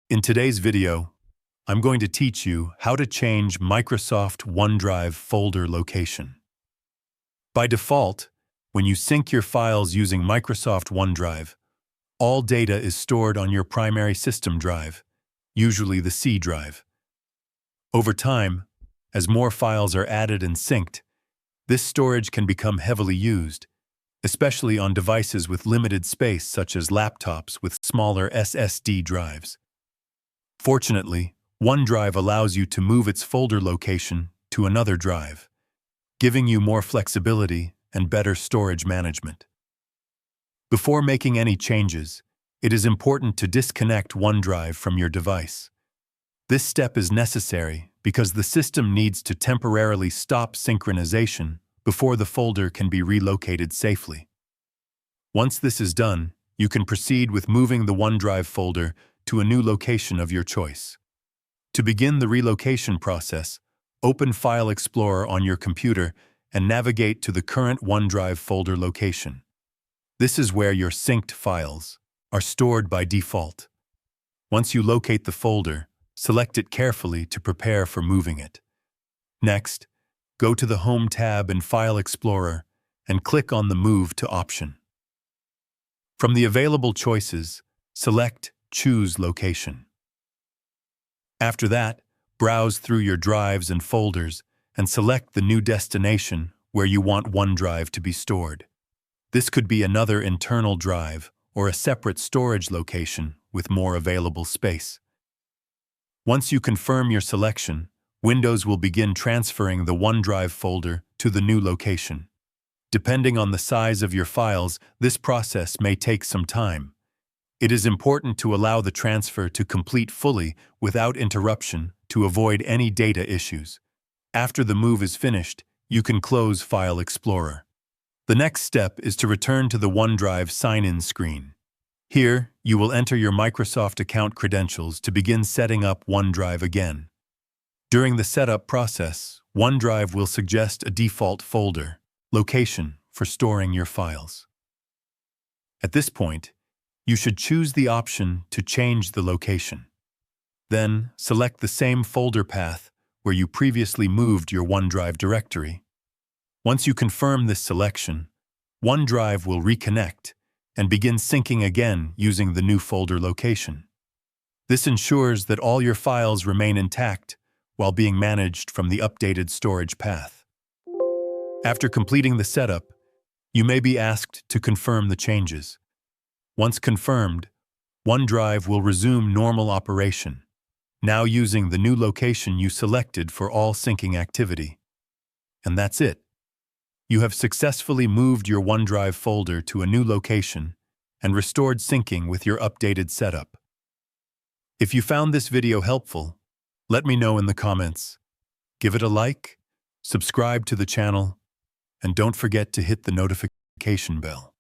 In today's video, I'm going to teach you how to change Microsoft OneDrive folder location. By default, when you sync your files using Microsoft OneDrive, all data is stored on your primary system drive, usually the C drive. Over time, as more files are added and synced, this storage can become heavily used, especially on devices with limited space such as laptops with smaller SSD drives. Fortunately, OneDrive allows you to move its folder location to another drive, giving you more flexibility and better storage management. Before making any changes, it is important to disconnect OneDrive from your device. This step is necessary because the system needs to temporarily stop synchronization before the folder can be relocated safely. Once this is done, you can proceed with moving the OneDrive folder to a new location of your choice. To begin the relocation process, open File Explorer on your computer and navigate to the current OneDrive folder location. This is where your synced files are stored by default. Once you locate the folder, select it carefully to prepare for moving it. Next, go to the Home tab in File Explorer and click on the Move to option. From the available choices, select Choose Location. After that, browse through your drives and folders and select the new destination where you want OneDrive to be stored. This could be another internal drive or a separate storage location with more available space. Once you confirm your selection, Windows will begin transferring the OneDrive folder to the new location. Depending on the size of your files, this process may take some time. It is important to allow the transfer to complete fully without interruption to avoid any data issues. After the move is finished, you can close File Explorer. The next step is to return to the OneDrive sign-in screen. Here, you will enter your Microsoft account credentials to begin setting up OneDrive again. During the setup process, OneDrive will suggest a default folder location for storing your files. At this point, you should choose the option to change the location. Then, select the same folder path where you previously moved your OneDrive directory. Once you confirm this selection, OneDrive will reconnect and begin syncing again using the new folder location. This ensures that all your files remain intact while being managed from the updated storage path. After completing the setup, you may be asked to confirm the changes. Once confirmed, OneDrive will resume normal operation, now using the new location you selected for all syncing activity. And that's it. You have successfully moved your OneDrive folder to a new location and restored syncing with your updated setup. If you found this video helpful, let me know in the comments. Give it a like, subscribe to the channel, and don't forget to hit the notification bell.